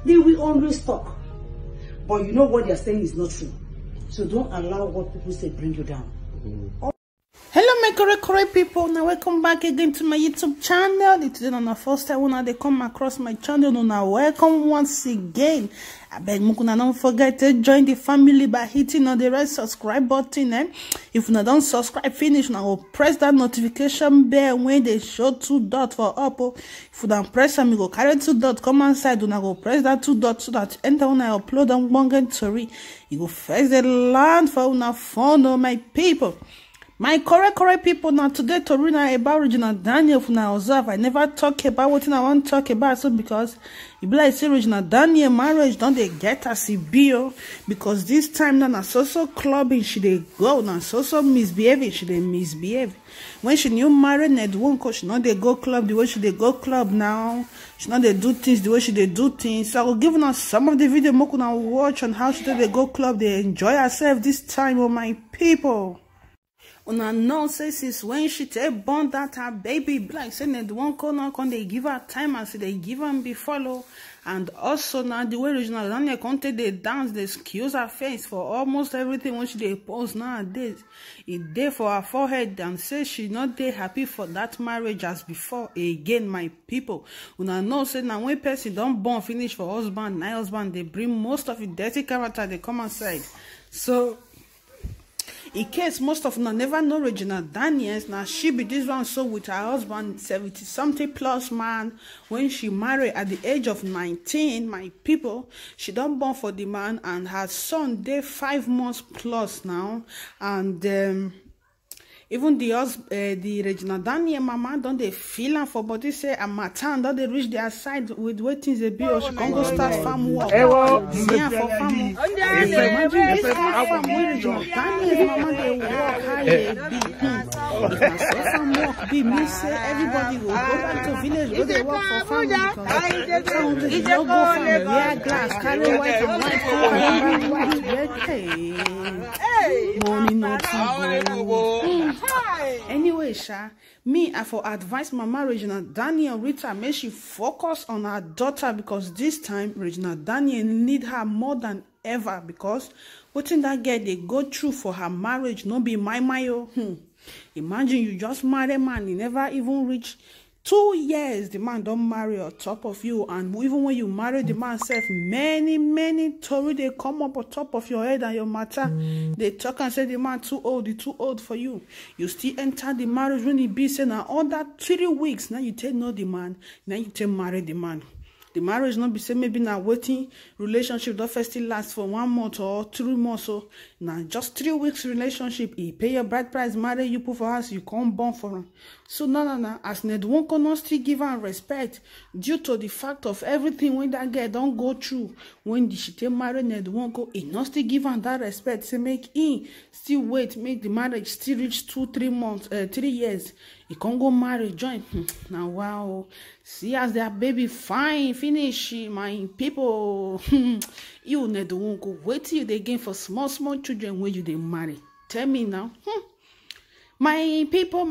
They will always talk. But you know what they're saying is not true. So don't allow what people say bring you down. Hello my correct people, now welcome back again to my YouTube channel. It's today on the first time when they come across my channel, now welcome once again. I beg Mukuna don't forget to join the family by hitting on the red subscribe button. If you don't subscribe finish, now press that notification bell when they show 2 dots for up. If you don't press them, you go carry 2 dots come inside, you go press that 2 dots so that enter when I upload on Bongen Tori. You go first the land for una phone, my people. My correct people, now today Torina about Regina Daniel for now observe. I never talk about what I want to talk about, so because you be like say Regina Daniel marriage don't they get as a bill, because this time now so clubbing she they go now so misbehaving she they misbehave. When she new married Ned Wonko, she not they go club the way she they go club now. She not they do things the way she they do things. So I will give us some of the video more can watch on how she they go club. They enjoy herself this time, oh my people. Una know say since when she take born that her baby like saying that one corner can they give her time and say they give her be follow, and also now the way Regina Daniel Conte they dance they excuse her face for almost everything when she they post nowadays. It there for her forehead and say she not they happy for that marriage as before again, my people. Una know say now when person don't born finish for husband, now husband they bring most of the dirty character they come outside. So in case most of them never know Regina Daniels, now she be this one so with her husband 70-something plus man when she married at the age of 19, my people. She done born for the man and her son they 5 months plus now, and even the Regina Daniel mama don't they feel am for body say a matan don't they reach their side with waiting the bill. She can go start farm work. Yeah, for farm. Imagine this farm where Regina Daniel mama they work how they be. If I say farm work be me say everybody will go back to village where they work for farm, because some they no go farm wear glass carry white and white carry white hey money not too. Anyway, Sha, me I for advise Mama Regina Daniel Rita make she focus on her daughter, because this time Regina Daniel need her more than ever, because what in that girl they go through for her marriage no be my Imagine you just marry man, you never even reach 2 years the man don't marry on top of you, and even when you marry the man self, many story they come up on top of your head and your matter. They talk and say the man too old, he too old for you. You still enter the marriage when he be saying now all that 3 weeks, now you take know the man, now you take marry the man. The marriage not be say maybe now waiting relationship that first still last for 1 month or 3 months, so now just 3 weeks relationship, he pay your bride price, marry you, put for house, you come born for him. So no, as Ned Wonko not still give her respect due to the fact of everything when that girl don't go through. When she take marry Ned Wonko, he not still give her that respect. Say make him still wait, make the marriage still reach 2-3 months, 3 years. He can't go marry, join. Now wow, see as their baby fine finish, my people. You Ned Wonko, wait till they gain for small children when you they marry. Tell me now. My people,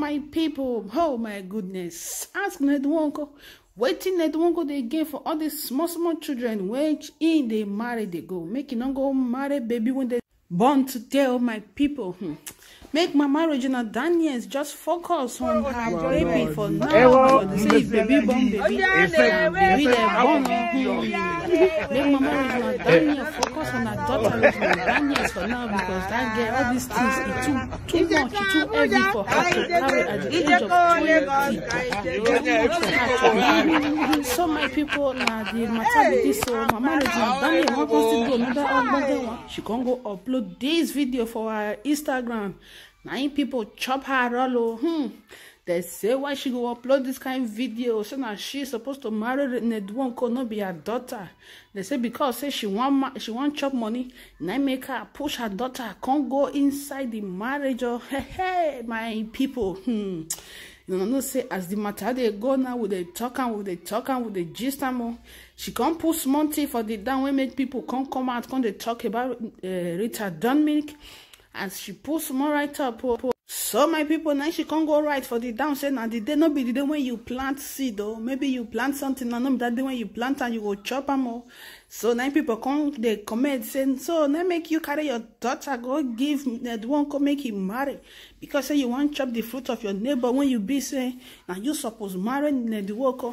oh my goodness. Ask Ned Wonko, waiting Ned Wonko they gain for all these small children which in they marry they go. Make it not go marry baby when they born today, oh my people. Make Mama Regina Daniels just focus on her baby for now. Say baby born baby they born. Make Mama Regina Daniels focus on her daughter Regina Daniels for now, because that girl, all these things is too much, too heavy for her to carry at the age of 20. So my people, now the maternity, so Mama Regina Daniels wants to do another one. She can go upload this video for her Instagram. 9 people chop her all. They say why she go upload this kind of video, so now she's supposed to marry Ned Wonko, not be her daughter. They say because say she want chop money, now make her push her daughter can't go inside the marriage. Or hey my people. You know say as the matter they go now with the talking with the gist more. She can't put small tea for the down when make people can't come out, can't they talk about Rita Dominic. As she puts more right up, So my people, now she can't go right for the down. Say now the day not be the day when you plant seed, though. Maybe you plant something and not that day when you plant and you go chop them all. So now people come, they comment saying, so now make you carry your daughter, go give the one come make him marry. Because say you want to chop the fruit of your neighbor when you be say, now you suppose marry the worker.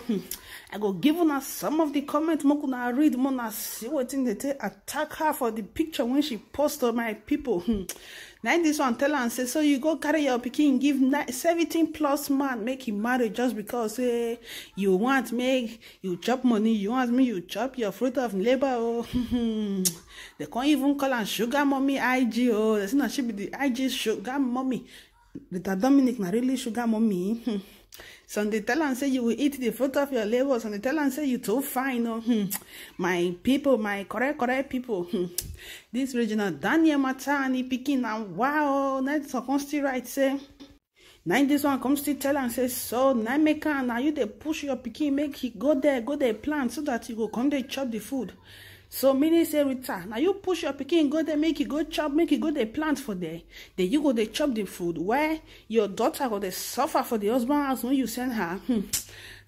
I go give her some of the comments, more gonna read, more gonna see what in they attack her for the picture when she post on my people. Now this one tell her and say, so you go carry your pikin, give 17 plus man, make him marry just because you want make you chop money, you want me you chop your fruit of labor. Oh, they can't even call her sugar mommy IG. Oh, that's not she be the IG sugar mommy. Rita Dominic na really sugar mommy. So they tell and say you will eat the fruit of your labor. So they tell and say you too fine. Oh, my people, my correct people. This Regina Daniel Matani picking and wow, that's a constant right say. Now this one comes to tell and say, so now make now you they push your pikin, make he go there plant so that you go come there chop the food. So many say Rita, now you push your pikin, go there, make you go chop, make you go there plant for there. Then you go there chop the food. Where your daughter go there suffer for the husband house when you send her.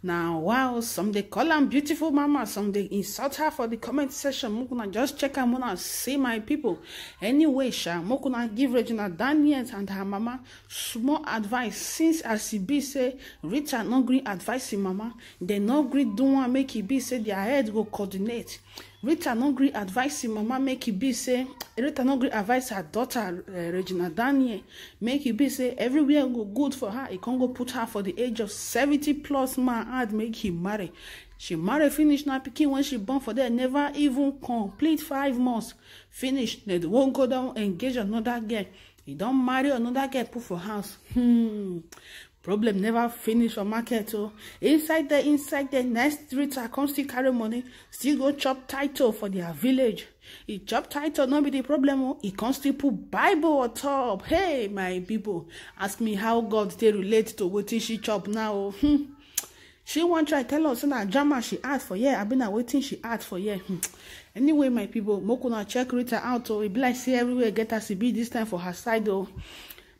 Now wow, some they call her beautiful mama, some they insult her for the comment section. Mukuna just check her, muna see my people. Anyway, Mukuna give Regina Daniels and her mama small advice. Since as he be say Rita no green advice mama, they no agree do one make it be say their head go coordinate. Rita no gree advice mama make it be say Rita no gree advise her daughter Regina Daniel make it be say everywhere go good for her. It can't go put her for the age of 70 plus man and make him marry. She marry finish now pikin when she born for there never even complete 5 months. Finish they won't go down engage another girl. He don't marry another girl put for house. Problem never finish for market. Oh, inside the next Rita come still carry money, still go chop title for their village. He chop title, not be the problem. Oh, he can't still put Bible on top. Hey, my people, ask me how God they relate to what she chop now. She want try tell us that drama she asked for. Yeah, I've been waiting. She asked for. Yeah. Anyway, my people, Mokuna check Rita out. Oh, it be like see everywhere get us to be this time for her side. Oh.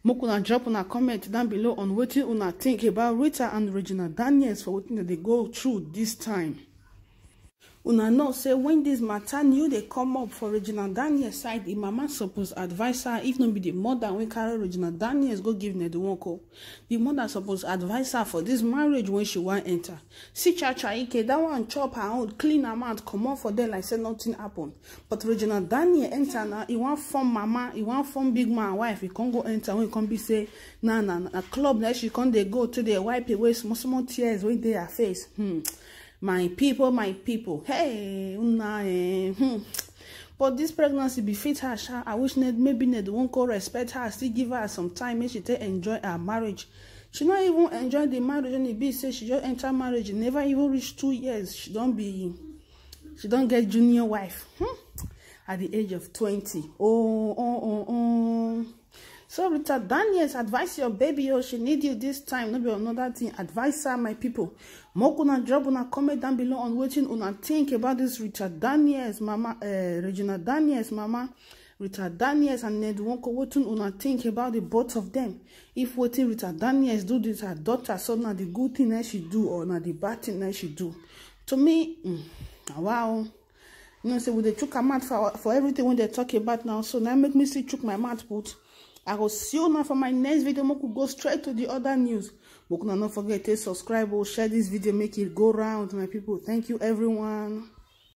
Mokuna drop on a comment down below on what you una think about Rita and Regina Daniels for what they go through this time. Una know say when this matter new they come up for Regina Daniels side, the mama suppose advise her, if not be the mother when carry Regina Daniels go give the wonko. The mother suppose advise her for this marriage when she want enter. See Chacha Ike, that one chop her own, clean her mouth, come on for them like say nothing happened. But Regina Daniels enter now, he want form mama, he want form big man wife, he can't go enter when he can be say, nah, a club that she can't they go to the wipe away small tears when they her face. My people, hey, but this pregnancy befit her. I wish maybe Ned won't go respect her, still give her some time, make she take enjoy her marriage. She not even enjoy the marriage, and it be say she just enter marriage, never even reach 2 years. She don't get junior wife at the age of 20. So Rita Daniels, advise your baby, oh, she need you this time. No be another thing. Advise her, my people. Mokuna drop on a comment down below on what you una think about this Rita Daniels, mama, Regina Daniels, mama, Rita Daniels and Ned Wonko. What you una think about the both of them? If what Rita Daniels do this her daughter, so now the good thing that she do or now the bad thing that she do. To me, wow. You know, say with the chook her mouth for everything when they talk about now. So now make me see chook my mouth put. I will see you now for my next video. I could go straight to the other news. But don't forget to subscribe or share this video, make it go round, my people. Thank you, everyone.